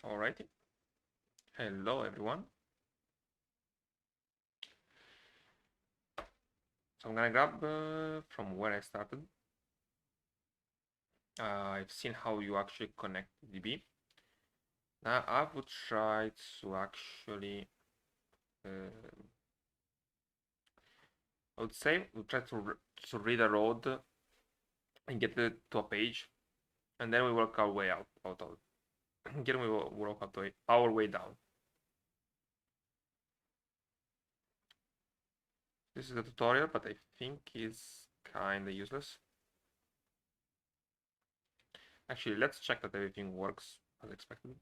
Alrighty. Hello, everyone. So I'm gonna grab from where I started. I've seen how you actually connect DB. Now I would try to actually, I would say, we'll try to read a road and get it to a page, and then we work our way out of it. Then we will work our way down. This is the tutorial, but I think it's kinda useless. Actually, let's check that everything works as expected.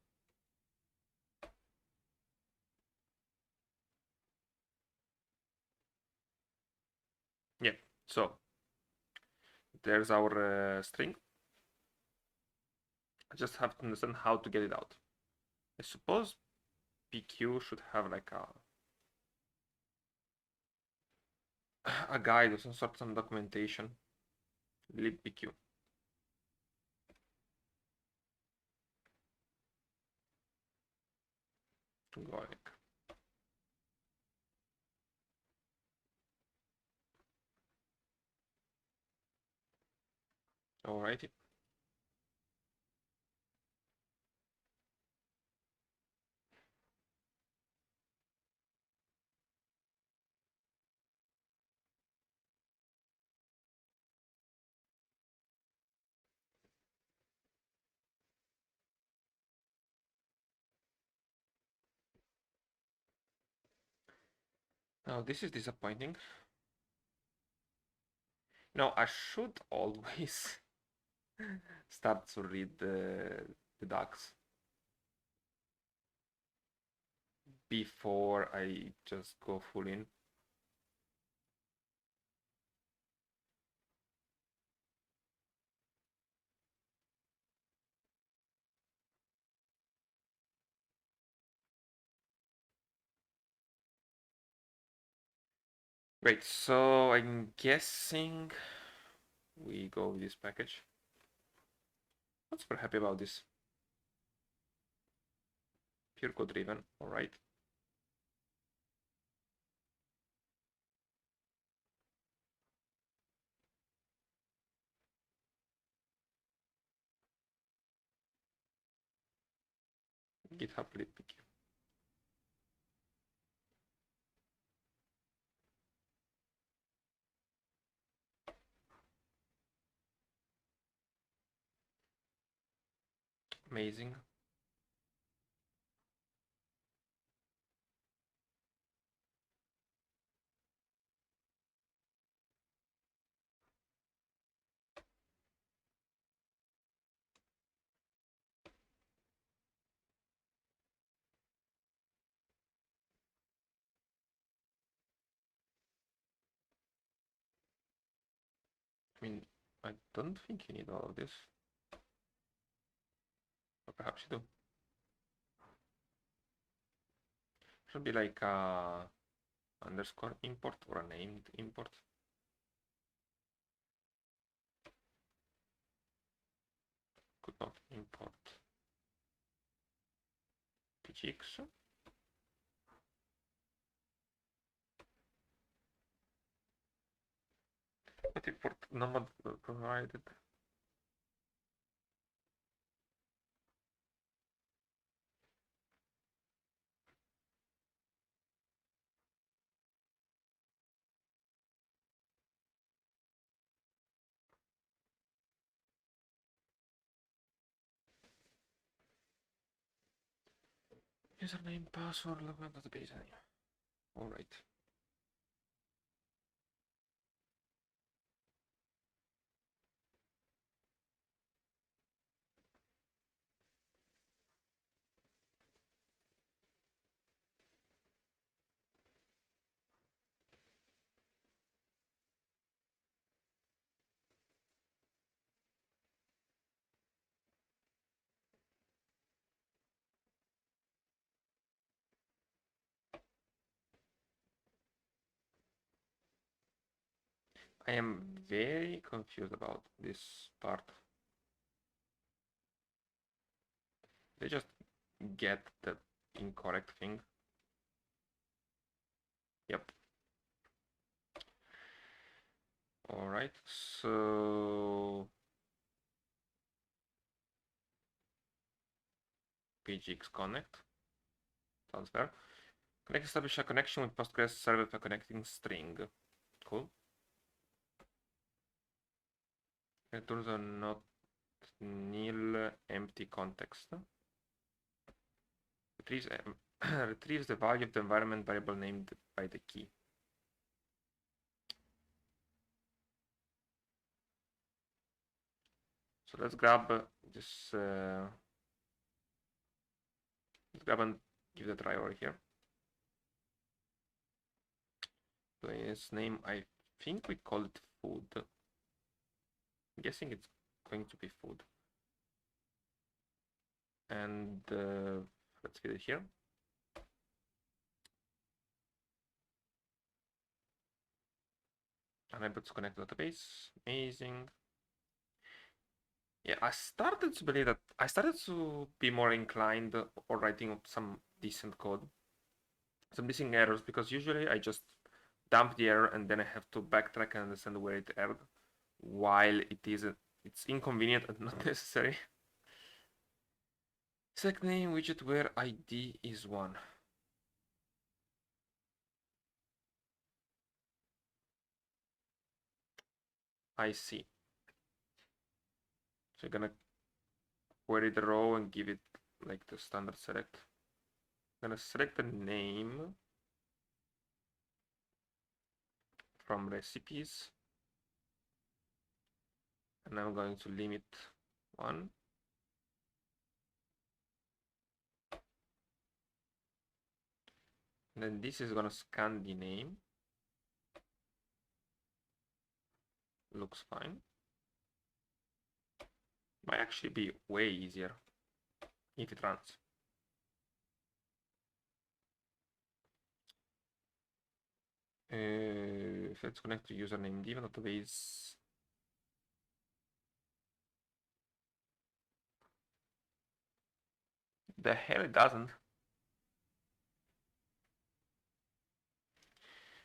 Yeah, so there's our string. I just have to understand how to get it out. I suppose PQ should have like a guide or some documentation. libpq. Going. Alrighty. Now this is disappointing. No, I should always start to read the docs before I just go full in. Great, so I'm guessing we go with this package. Not super happy about this. Pure code driven, alright. GitHub libpq. Amazing. I mean, I don't think you need all of this. Or perhaps you do. Should be like a underscore import or a named import. Could not import pgx. But import nomad provided. Username, password, login database. All right. I am very confused about this part. They just get the incorrect thing. Yep. All right, so pgx connect, sounds fair. Connect, establish a connection with Postgres server for connecting string. Cool. Returns are not nil empty context. Retrieves, retrieves the value of the environment variable named by the key. So let's grab this. Let's grab and give it a try over here. So its name, I think we call it food. I'm guessing it's going to be food. And let's feed it here. Unable to connect to database. Amazing. Yeah, I started to be more inclined or writing some decent code. Some decent errors, because usually I just dump the error and then I have to backtrack and understand where it erred, while it's inconvenient and not necessary. Select name widget where ID is 1. I see. So you're gonna query the row and give it like the standard select. I'm gonna select the name from recipes, and I'm going to limit 1. And then this is gonna scan the name. Looks fine. Might actually be way easier if it runs. Let's connect to username div database. The hell it doesn't.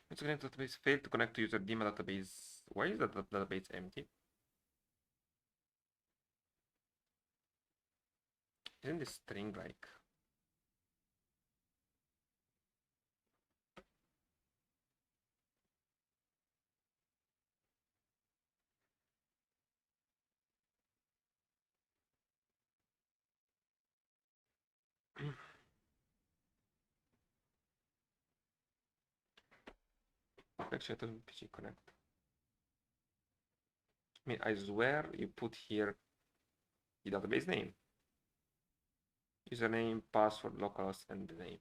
Let's connect to database. Failed to connect to user Dima database. Why is that database empty? Isn't this string like? Actually, to PG connect. I mean, I swear you put here the database name, username, password, localhost, and the name.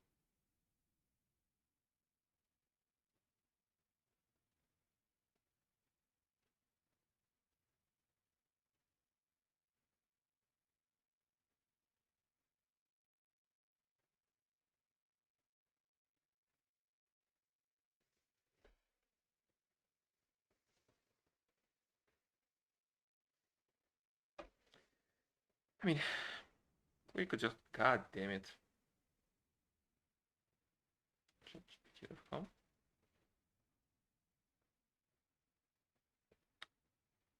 I mean, we could just, god damn it. ChatGPT.com.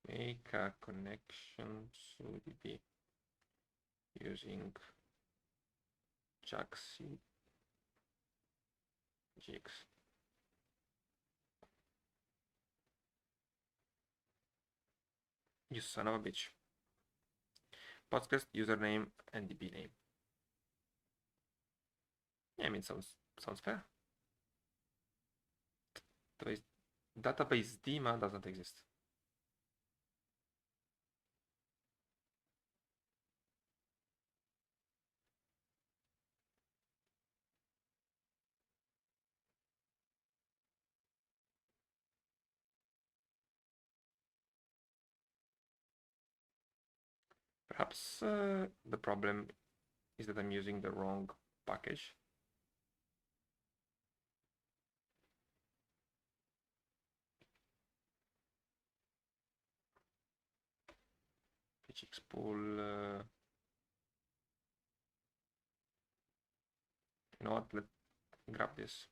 Make a connection to DB using Jaxi GX. You son of a bitch. Podcast username and DB name. Yeah, I mean, sounds fair. Database Dima doesn't exist. Perhaps the problem is that I'm using the wrong package. PGX pool. You know what? Let's grab this.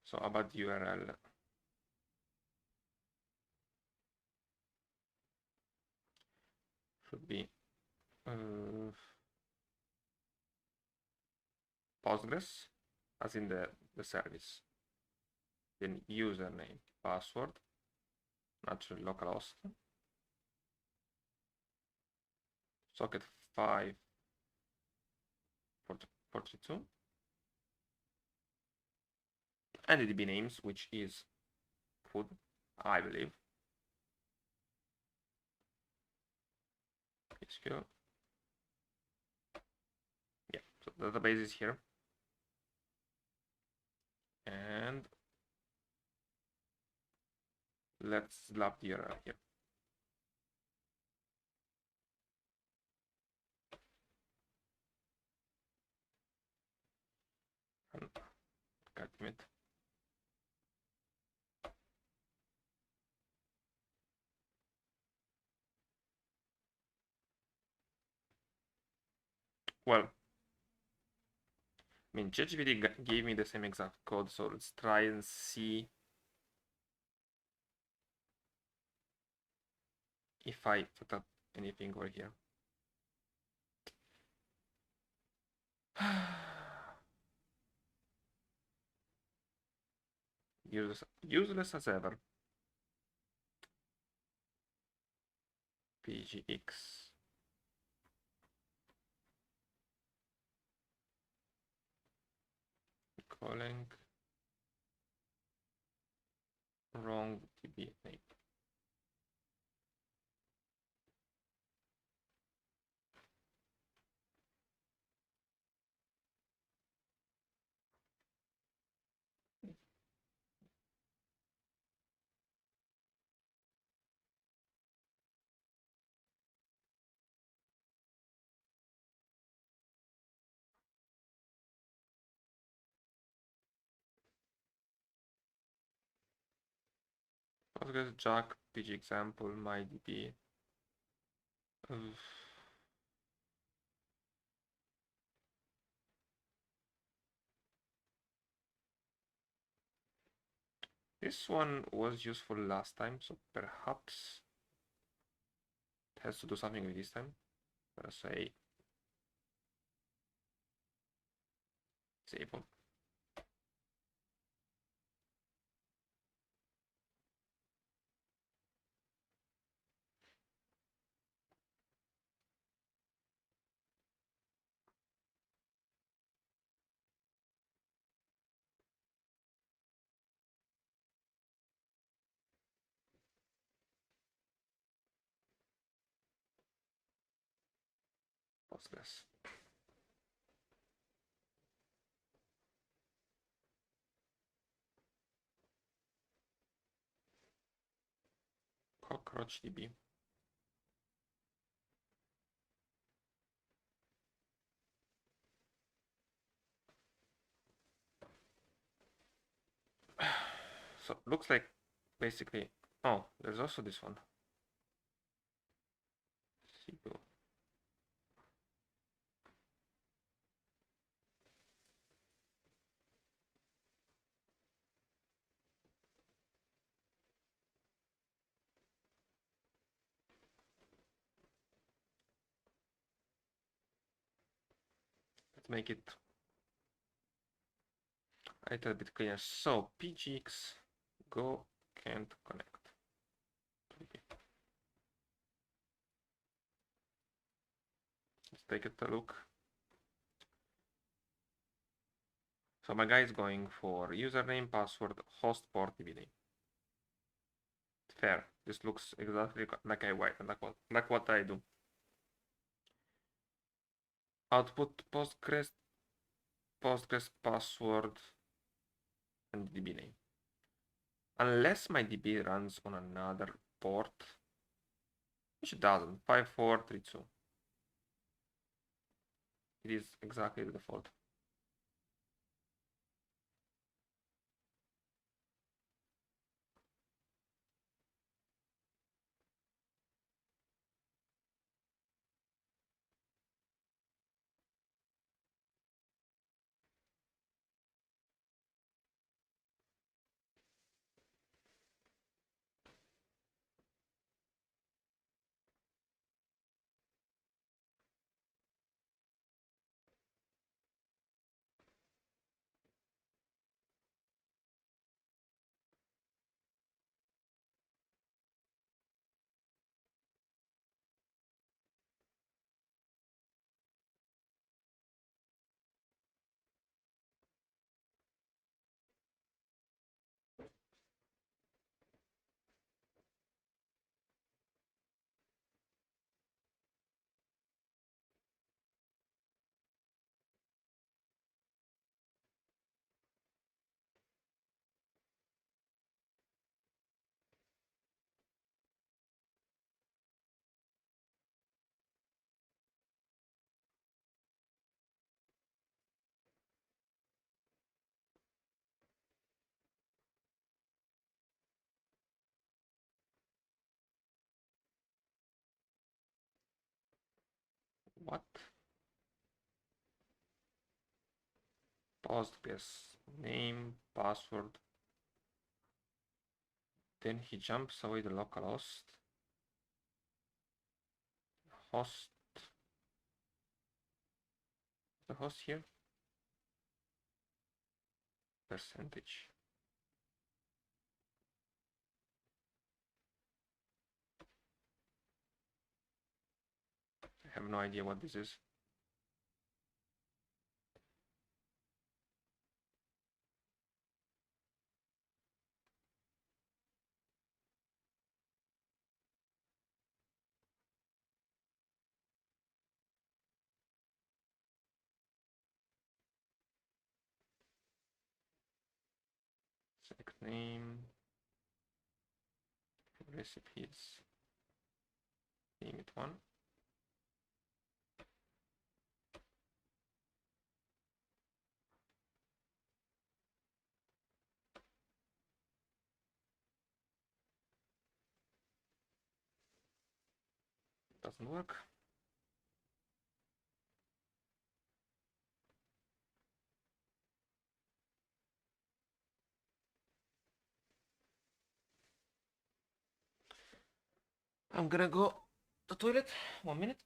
So about URL. Should be Postgres, as in the service. Then username, password, naturally localhost, socket 542, and the DB names, which is food, I believe. SQL. Yeah, so the database is here. And let's slap the URL here. And commit. Well, I mean, ChatGPT gave me the same exact code, so let's try and see if I put up anything over here. Useless as ever. PGX. Calling wrong DB name. Postgres Jack PG example MyDB. This one was useful last time, so perhaps it has to do something with this time. Let's say disable. Postgres. Cockroach DB. So looks like basically. Oh, there's also this one. CPU. Let's make it a little bit cleaner. So PGX Go can't connect. Let's take a look. So my guy is going for username, password, host, port, DB name. Fair. This looks exactly like I write, like what I do. Output Postgres password and DB name. Unless my DB runs on another port, which it doesn't, 5432. It is exactly the default. What? Post guess name, password. Then he jumps away the localhost. Host. The host here. Percentage. I have no idea what this is. Select name. Recipes. Name it one. Doesn't work. I'm gonna go to the toilet. 1 minute.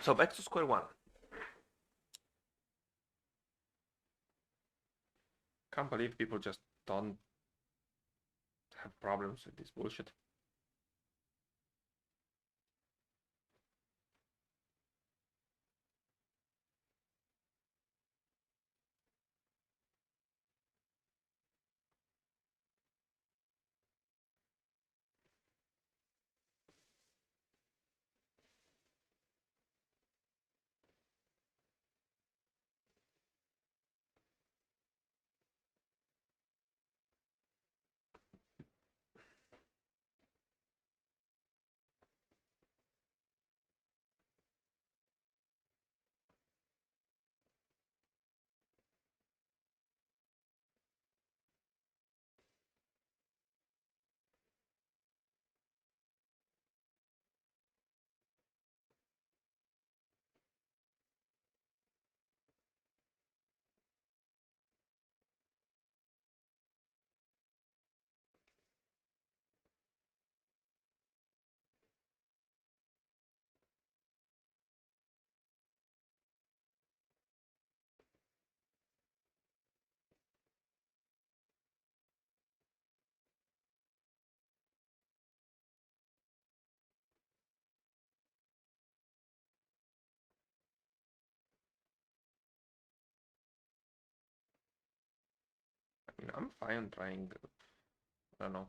So back to square one. can't believe people just don't have problems with this bullshit. I mean, I'm fine trying, I don't know,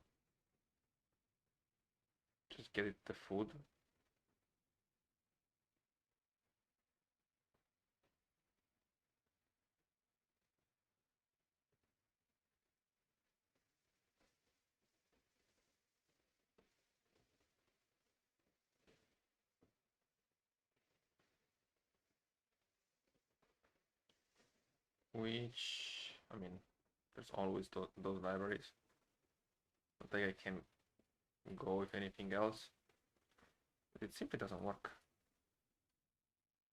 just get it the food. Which, I mean, there's always those libraries. I think I can go with anything else. But it simply doesn't work.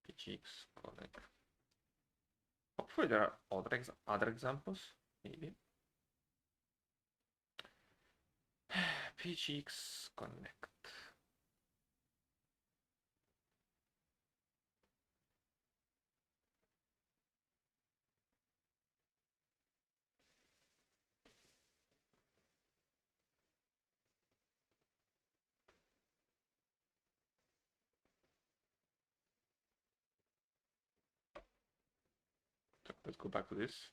PGX connect. Hopefully there are other examples, maybe. PGX connect. So let's go back to this.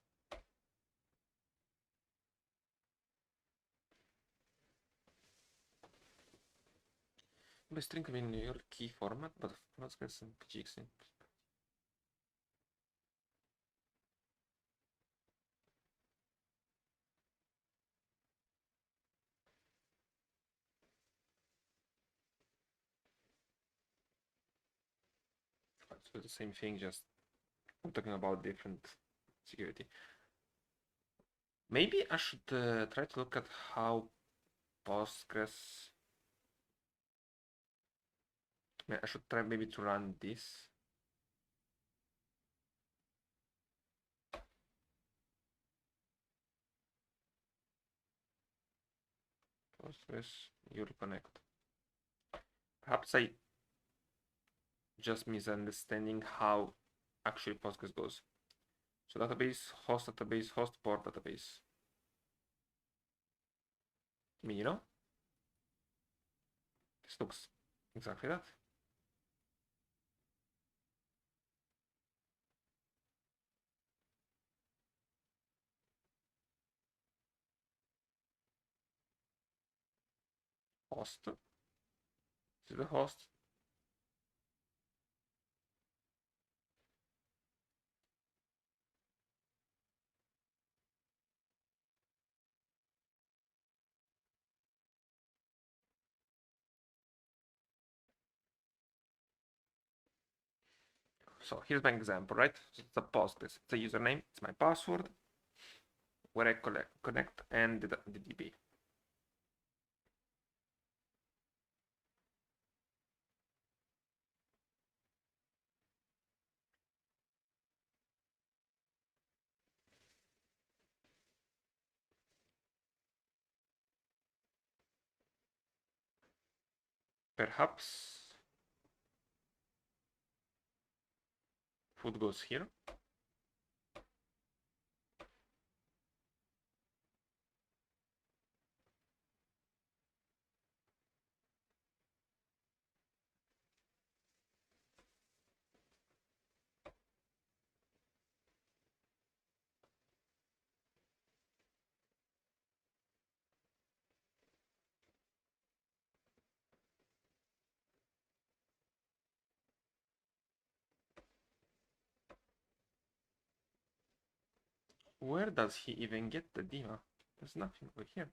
By string, I mean your key format, but let's get some PGX in. So the same thing, just I'm talking about different security. Maybe I should try to look at how Postgres. I should try maybe to run this. Postgres you'll connect. Perhaps I just misunderstanding how actually Postgres goes. So database, host, port, database. I mean, you know, this looks exactly that. Host. This is the host. So here's my example, right? So it's a Postgres, it's a username, it's my password, where I connect and the DB. Perhaps food goes here. Where does he even get the dima? There's nothing over here.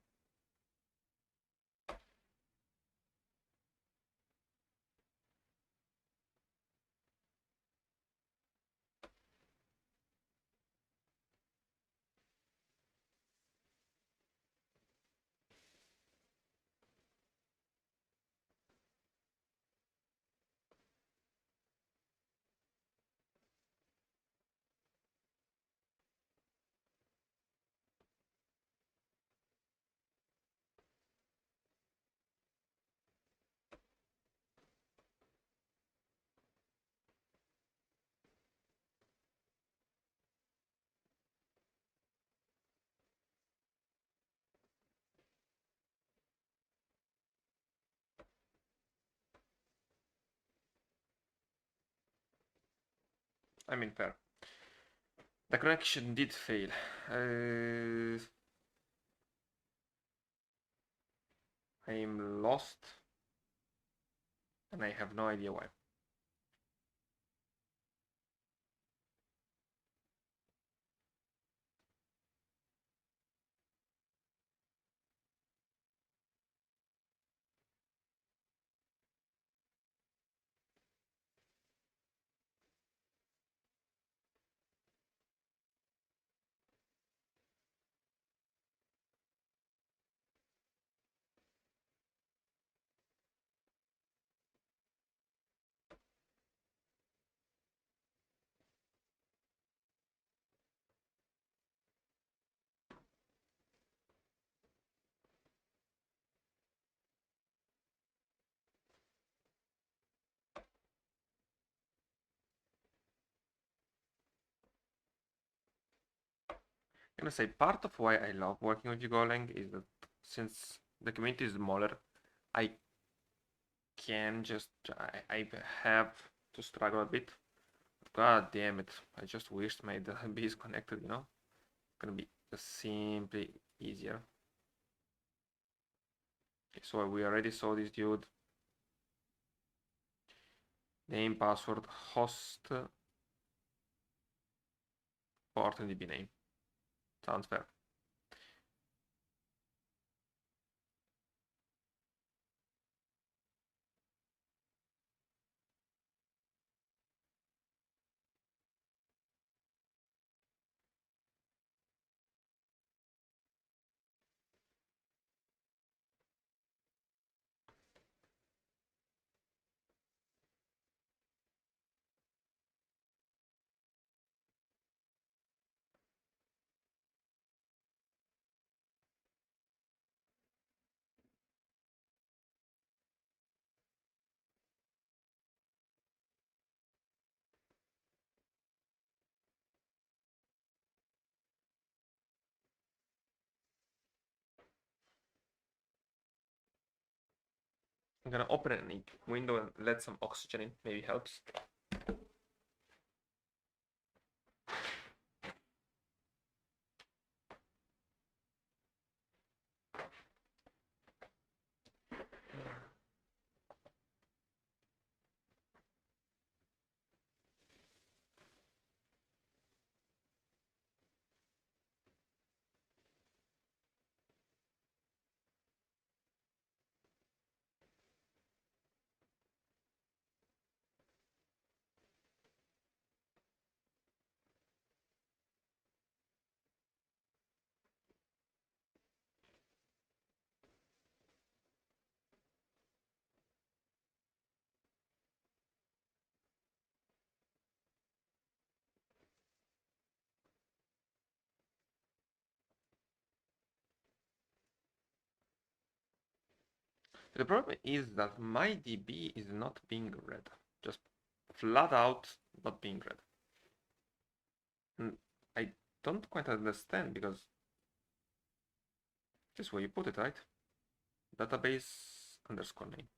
I mean, fair. The connection did fail. I'm lost, and I have no idea why. I'm gonna say part of why I love working with Golang is that since the community is smaller, I can just I have to struggle a bit. God damn it! I just wished my DB is connected. You know, it's gonna be just simply easier. Okay, so we already saw this dude. Name, password, host, port, and DB name. Sounds fair. I'm gonna open a window and let some oxygen in. Maybe helps. The problem is that my DB is not being read. Just flat out not being read. And I don't quite understand because this is where you put it, right? Database underscore name.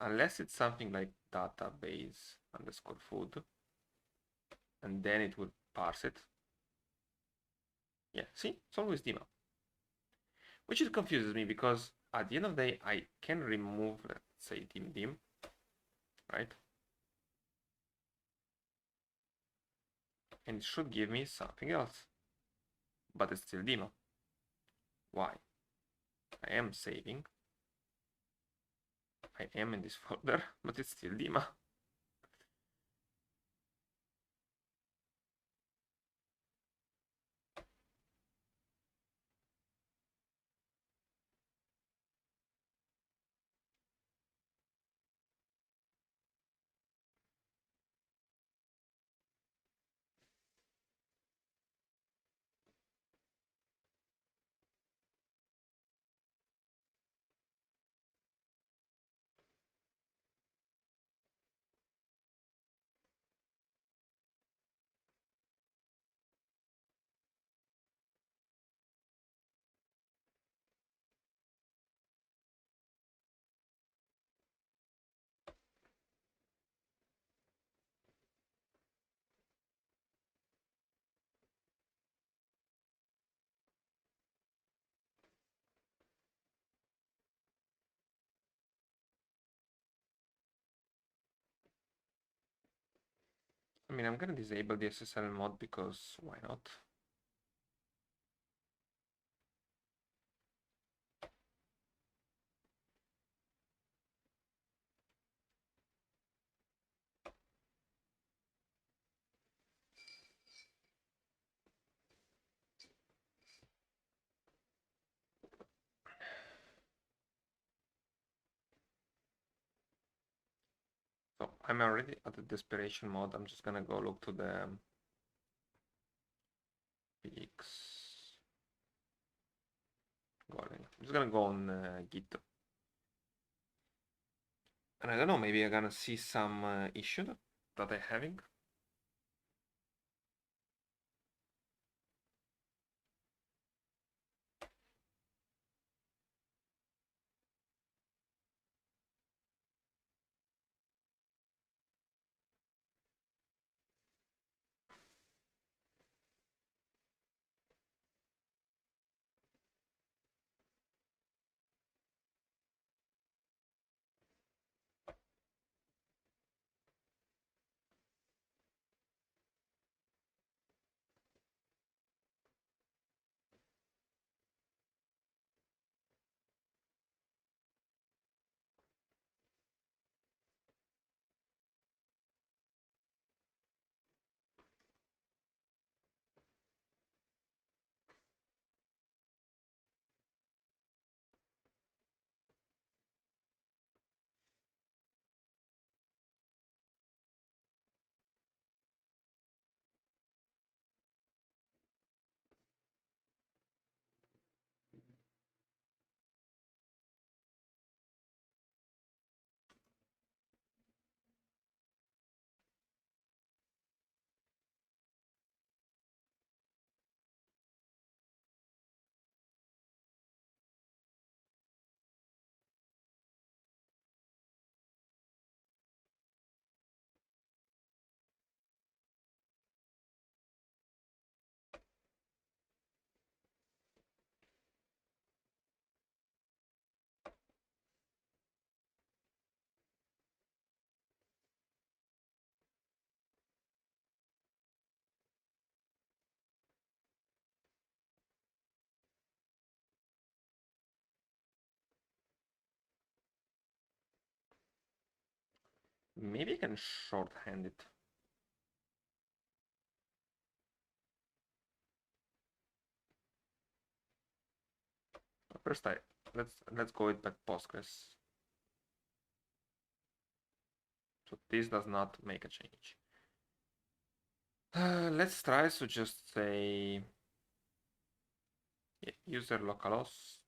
Unless it's something like database underscore food, and then it would parse it. Yeah, see, it's always Dima. Which it confuses me because at the end of the day, I can remove, let's say, dim, right? And it should give me something else. but it's still Dima. Why? I am saving. I am in this folder, but it's still Dima. I mean, I'm gonna disable the SSL mod because why not? So I'm already at the desperation mode. I'm just gonna go look to the fix. I'm just gonna go on Git. And I don't know, maybe I'm gonna see some issue that I'm having. Maybe I can shorthand it. First, let's go with back Postgres. So this does not make a change. Let's try to just say user localhost.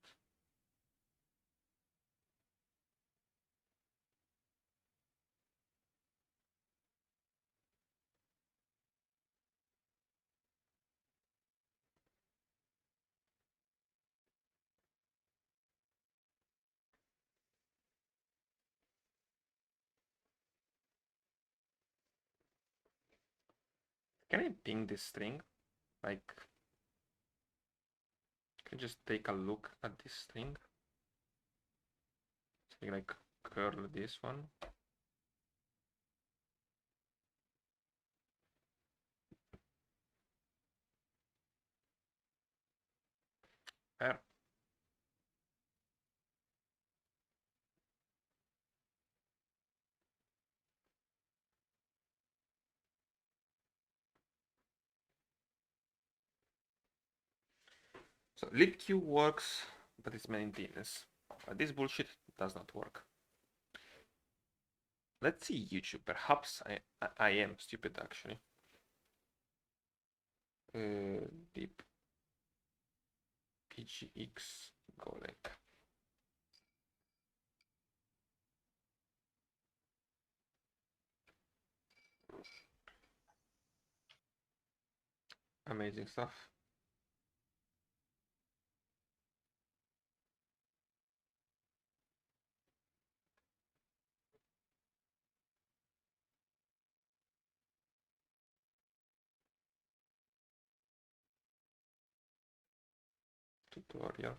Can I ping this string? Like, can I just take a look at this string? Say like curl this one. Fair. So libq works, but it's maintenance. But this bullshit does not work. Let's see YouTube. Perhaps I am stupid actually. Deep pgx Golek. Amazing stuff. Tutorial.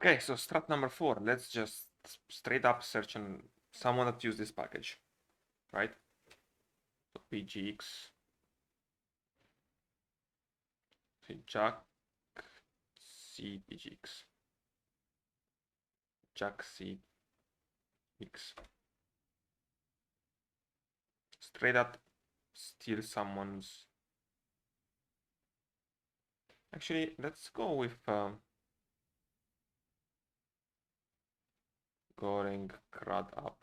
Okay, so strat number 4. Let's just straight up search on someone that used this package, right? So pgx, jack c pgx, jack c x. Straight up steal someone's. Actually, let's go with going crud up.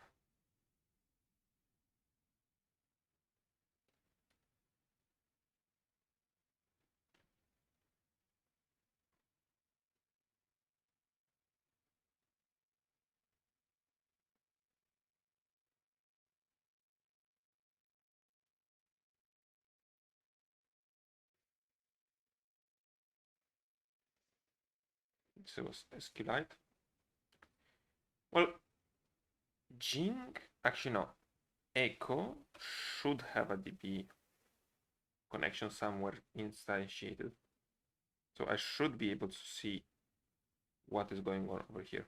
This was SQLite. Well, Jing, actually no, Echo should have a DB connection somewhere instantiated. So I should be able to see what is going on over here.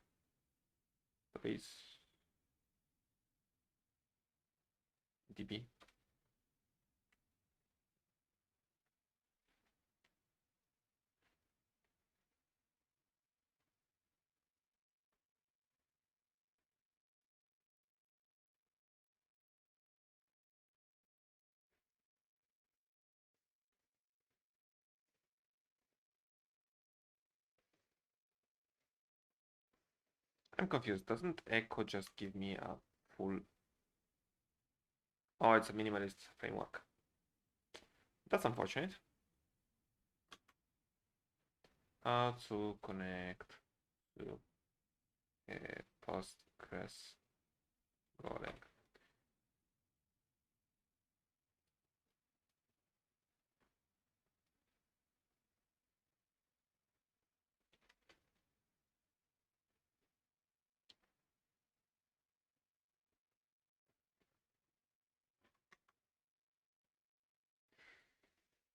Base DB. I'm confused. Doesn't Echo just give me a full... Oh, it's a minimalist framework. That's unfortunate. How to connect to Postgres Golang.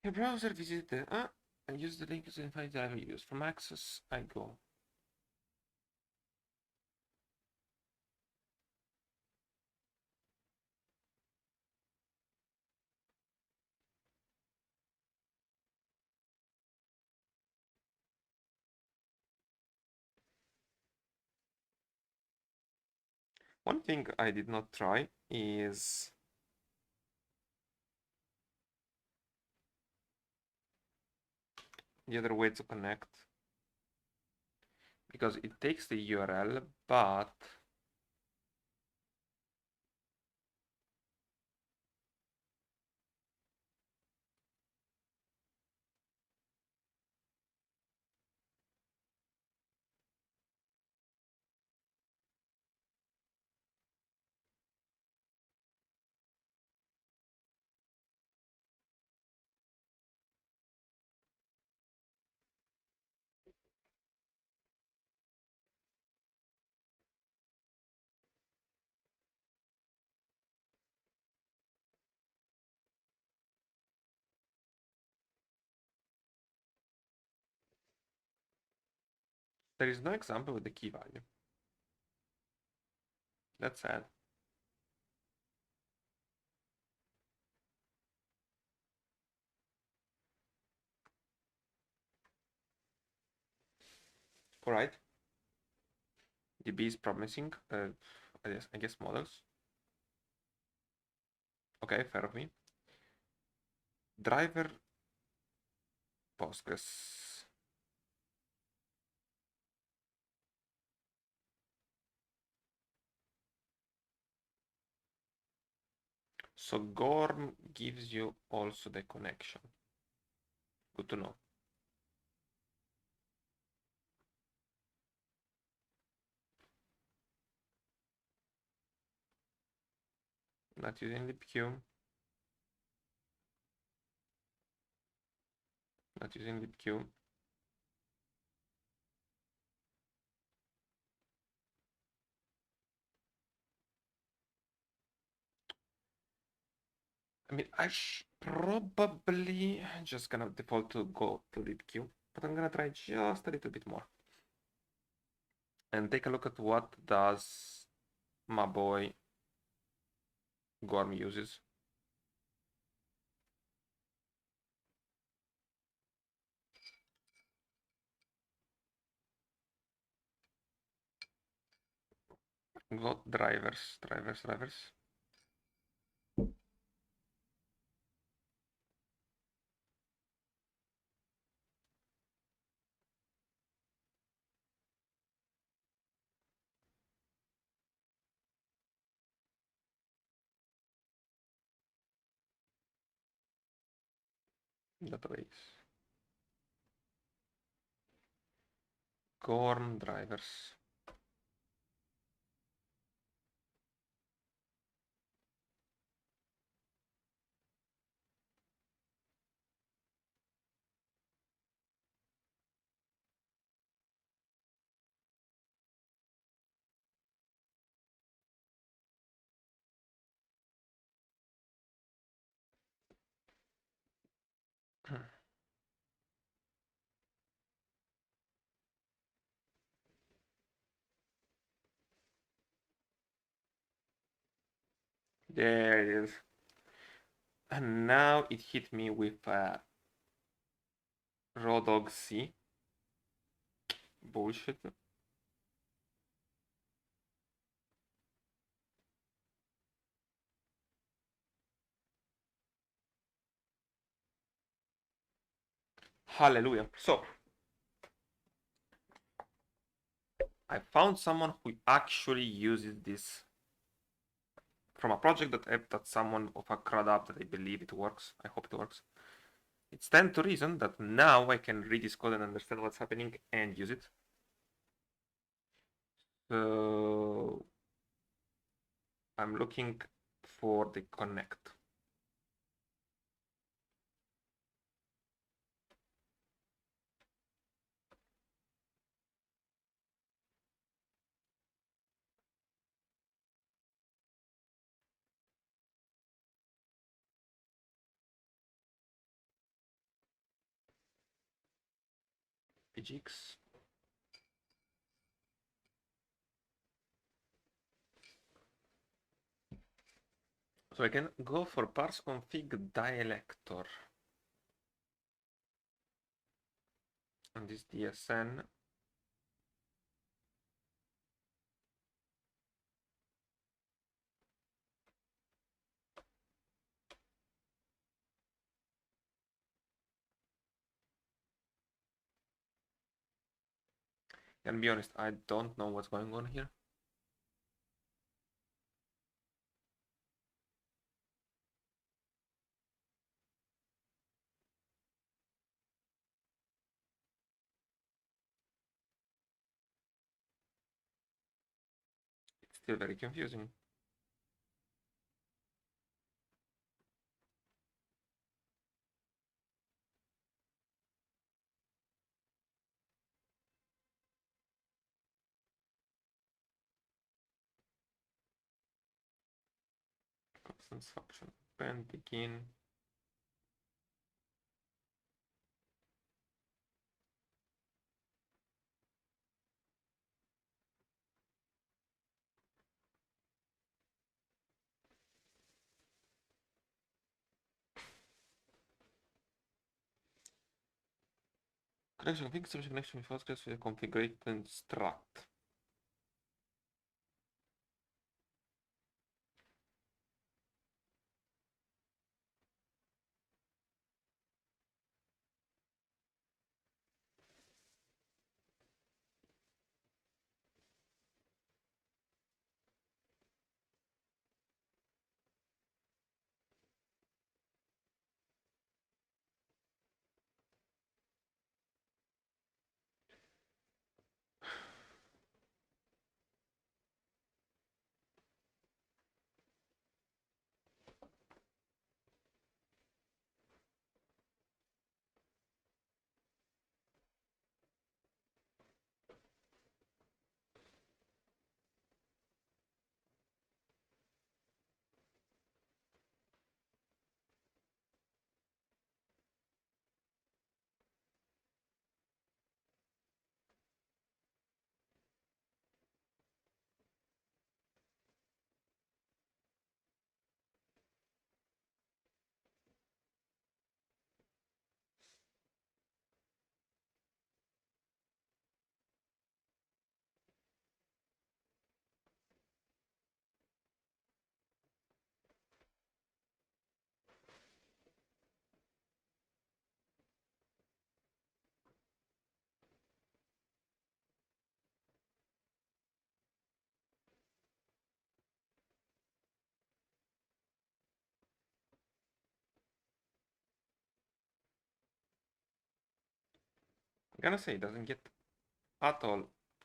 Your browser visited and use the link to find the I use. From access, I go. One thing I did not try is the other way to connect, because it takes the URL, but there is no example with the key value. That's sad. All right. DB is promising. I guess models. Okay, fair of me. Driver Postgres. So Gorm gives you also the connection. Good to know. Not using libq. Not using libq. I mean, probably just gonna default to go to libq, but I'm gonna try just a little bit more and take a look at what does my boy Gorm uses. Go drivers. Database. Gorm drivers. There it is. And now it hit me with raw dog C. Bullshit. Hallelujah. So I found someone who actually uses this from a project that someone of a crowd up that I believe it works. I hope it works. It's time to reason that now I can read this code and understand what's happening and use it. So I'm looking for the connect. pgx. So I can go for parse config dialector. And this DSN. Can be honest, I don't know what's going on here. It's still very confusing. Constance function. Pen begin. Connection config, submission connection with host with configure and struct. I'm gonna say it doesn't get at all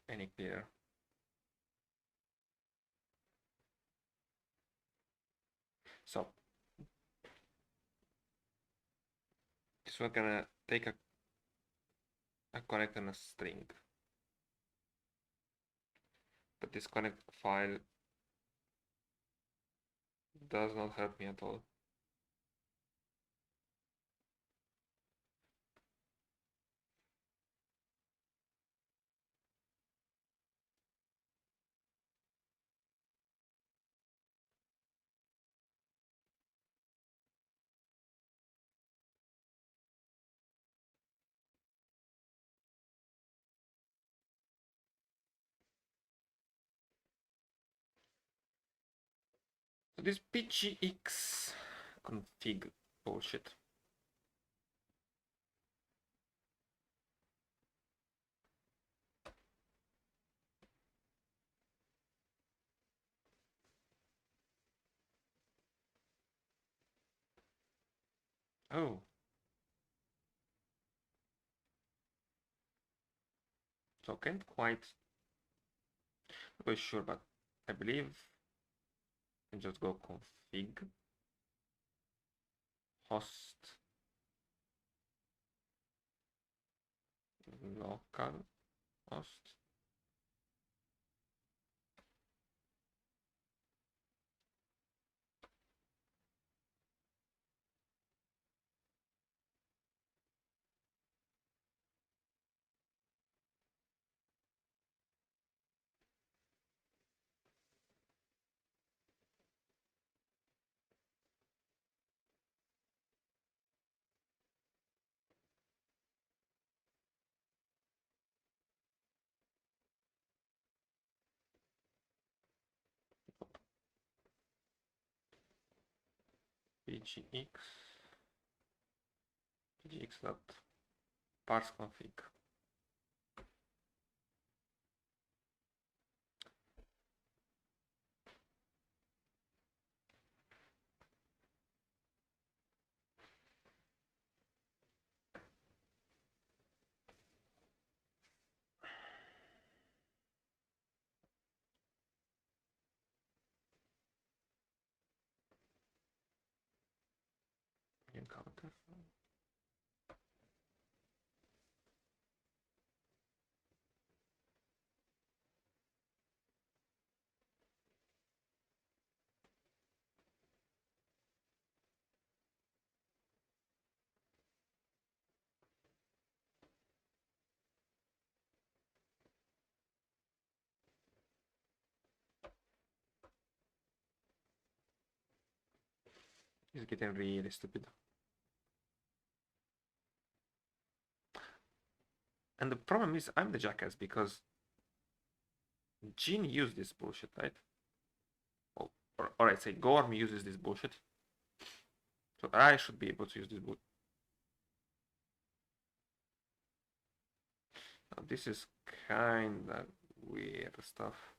any clearer. So this we're gonna take a connect and a string. But this connect file does not help me at all. So this pgx config bullshit. Oh. So can't quite be sure, but I believe I just go config host local host. pgx dot parse config. encounter. It's getting really stupid. And the problem is I'm the jackass because Gene used this bullshit, right? Or I say Gorm uses this bullshit. So I should be able to use this bullshit. Now, this is kinda weird stuff.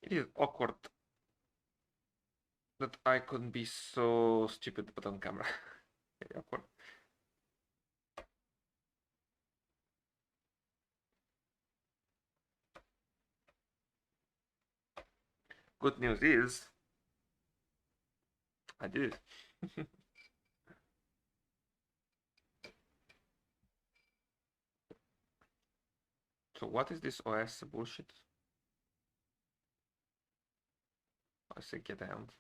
It is awkward that I couldn't be so stupid but on camera. Very awkward. Good news is I did it. So what is this OS bullshit? I say get amp.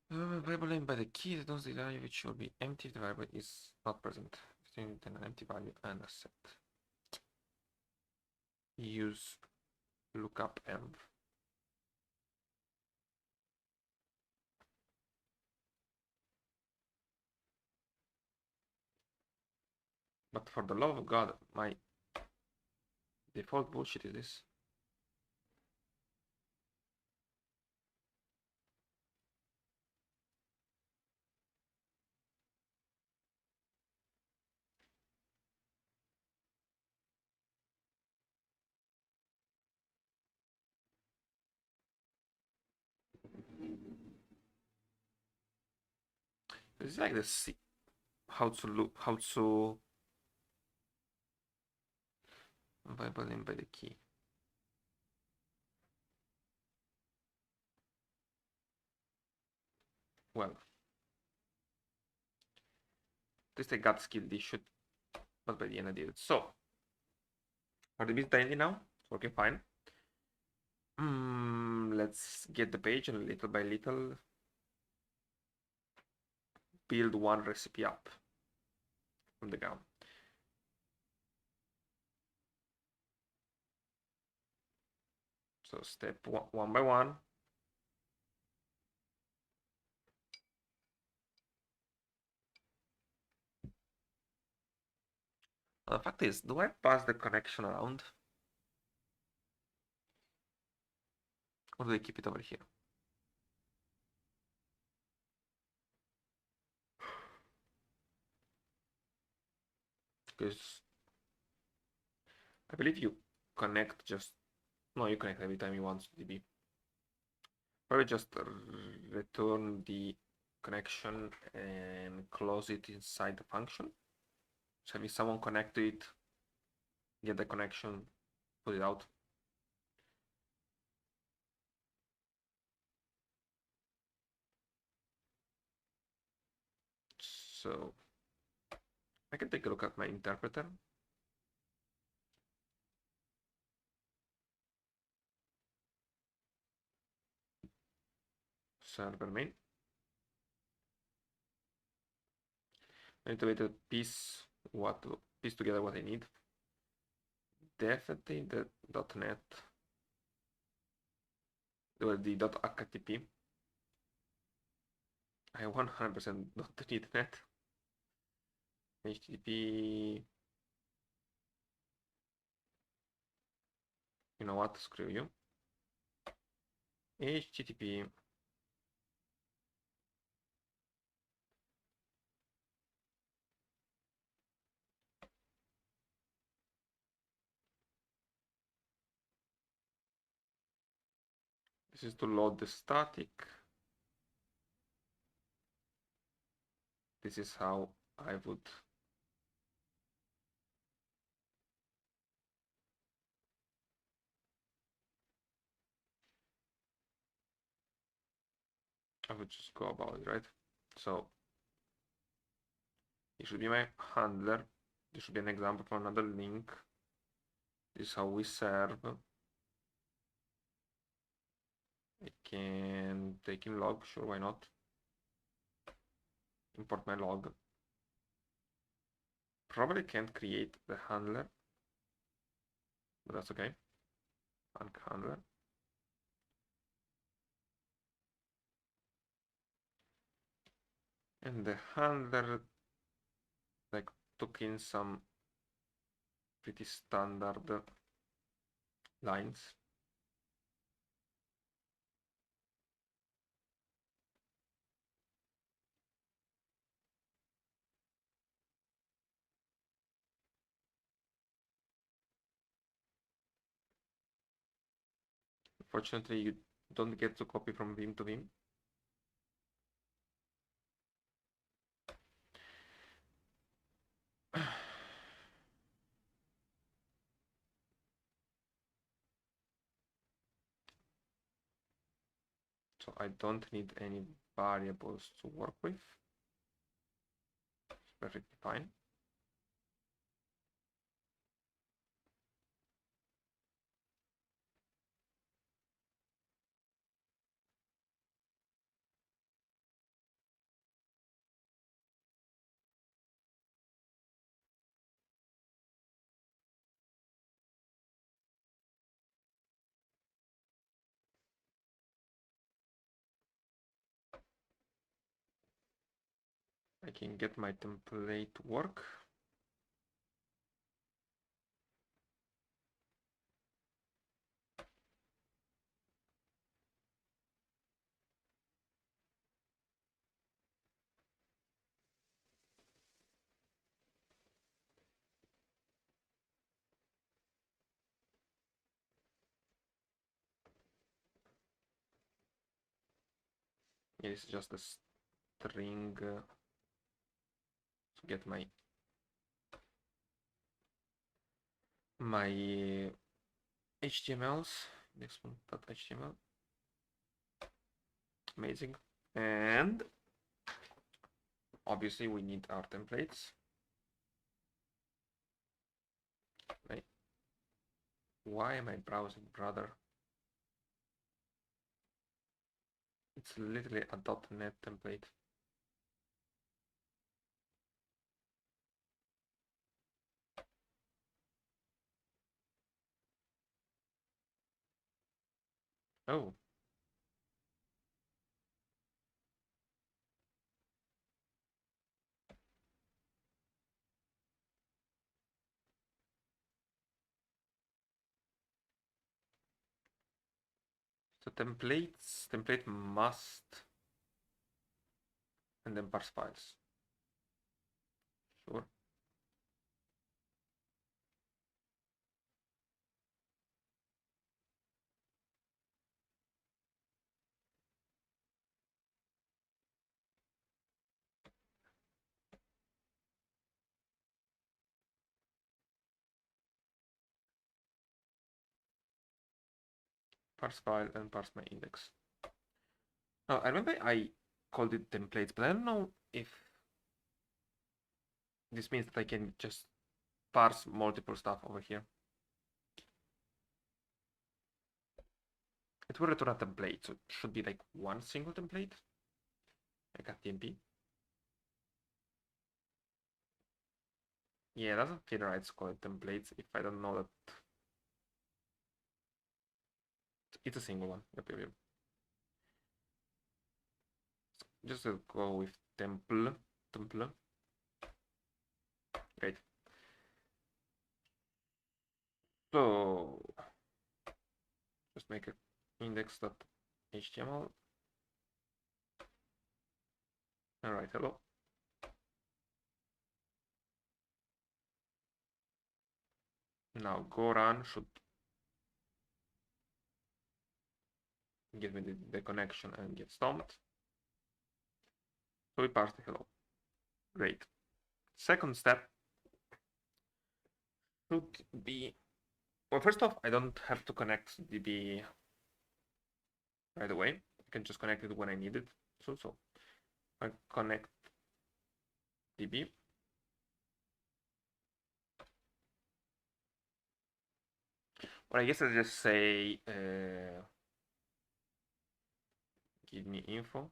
Variable name by the key that does the value which should be empty if the variable is not present. Between an empty value and a set. Use lookup env. But for the love of God, my default bullshit is this. This is like the C how to look how to variable name by the key. Well, this I got skill this should, but by the end I did it. So for the bit tiny now, it's working fine. Let's get the page and little by little build one recipe up from the ground. So step one by one. The fact is, do I pass the connection around? Or do I keep it over here? Because I believe you connect just, no, you connect every time you want to DB. Probably just return the connection and close it inside the function. So having someone connect to it, get the connection, put it out. So I can take a look at my interpreter. Server main. I need to wait a piece what to piece together what I need. Definitely the .NET, the .http. I 100% don't need net. HTTP. You know what? Screw you. HTTP. This is to load the static. This is how I would just go about it, right? So it should be my handler. This should be an example for another link. This is how we serve. I can take in log, sure, why not? Import my log. Probably can't create the handler, but that's okay. Handler. And the handler like took in some pretty standard lines. Unfortunately, you don't get to copy from Vim to Vim. So I don't need any variables to work with. It's perfectly fine. I can get my template to work. It's just a string to get my HTMLs. Next one, .html. Amazing. And obviously we need our templates. Right. Why am I browsing, brother? It's literally a .NET template. Oh. So template must, and then parse files. Sure. Parse file and parse my index. Oh, I remember I called it templates, but I don't know if this means that I can just parse multiple stuff over here. It will return a template, so it should be like one single template, like a TMP. Yeah, it doesn't feel right to call it templates if I don't know that it's a single one. Yep. Just go with temple. Great. So just make a index.html. All right, hello. Now go run should give me the connection and get stomped. So we parsed the hello. Great. Second step should be, well, first off, I don't have to connect DB right away. I can just connect it when I need it. So I connect DB. Or I guess I'll just say give me info.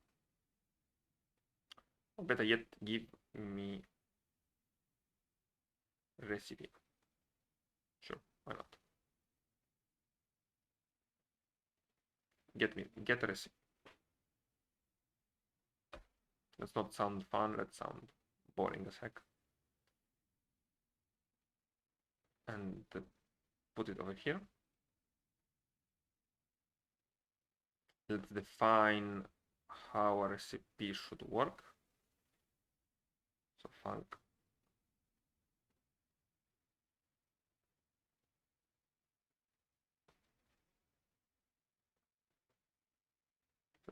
Or better yet, give me recipe. Sure, why not? Get recipe. Let's not sound fun, let's sound boring as heck. And put it over here. Let's define how a recipe should work. So func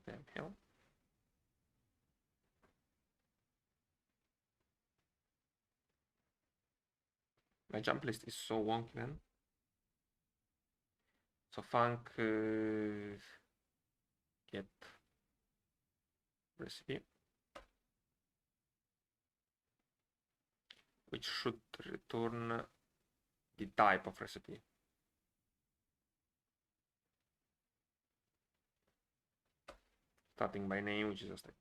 damn hell. My jump list is so wonky then. So func get recipe, which should return the type of recipe. Starting by name, which is a stack.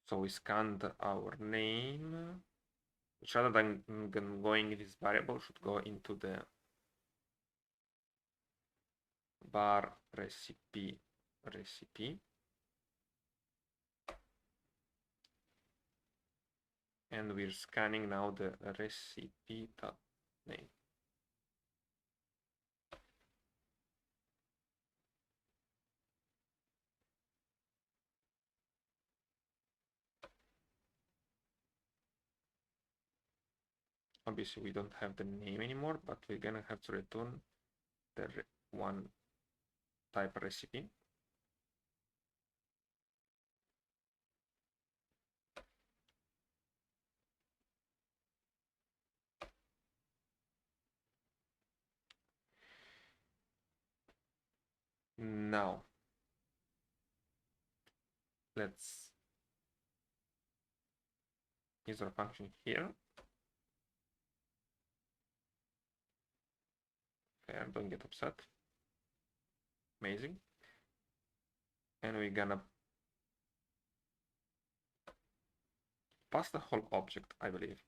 So we scanned our name, which rather than going in this variable should go into the bar recipe. And we're scanning now the recipe.name. Obviously, we don't have the name anymore, but we're gonna have to return the one type recipe. Now, let's use our function here. Fair, don't get upset. Amazing. And we're gonna pass the whole object, I believe.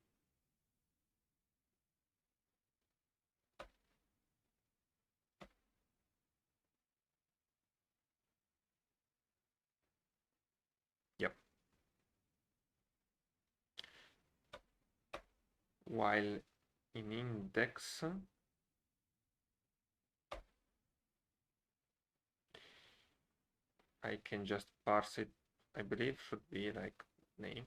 Yep. While in index, I can just parse it, I believe should be like name.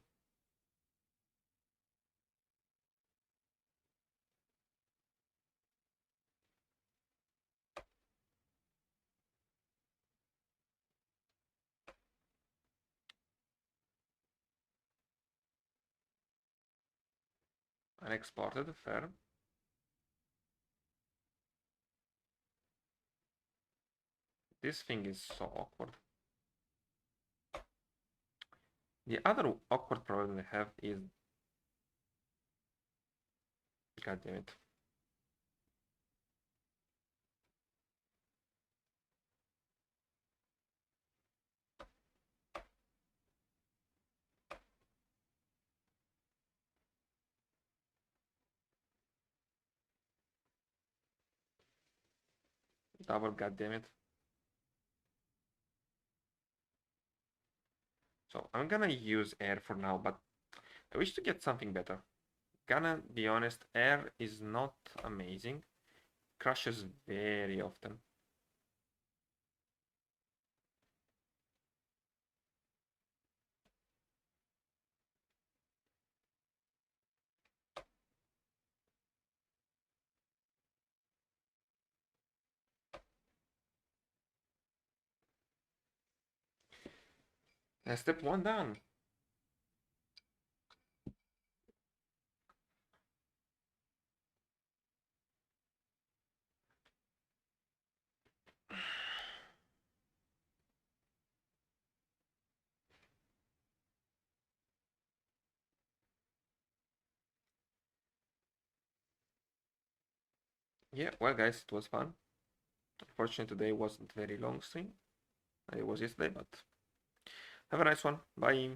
And exported, fair. This thing is so awkward. The other awkward problem I have is, god damn it. double, goddammit. So I'm gonna use air for now, but I wish to get something better. Gonna be honest, air is not amazing. Crashes very often. Step one done. Yeah, well guys, it was fun. Unfortunately today wasn't very long stream. It was yesterday, but have a nice one. Bye.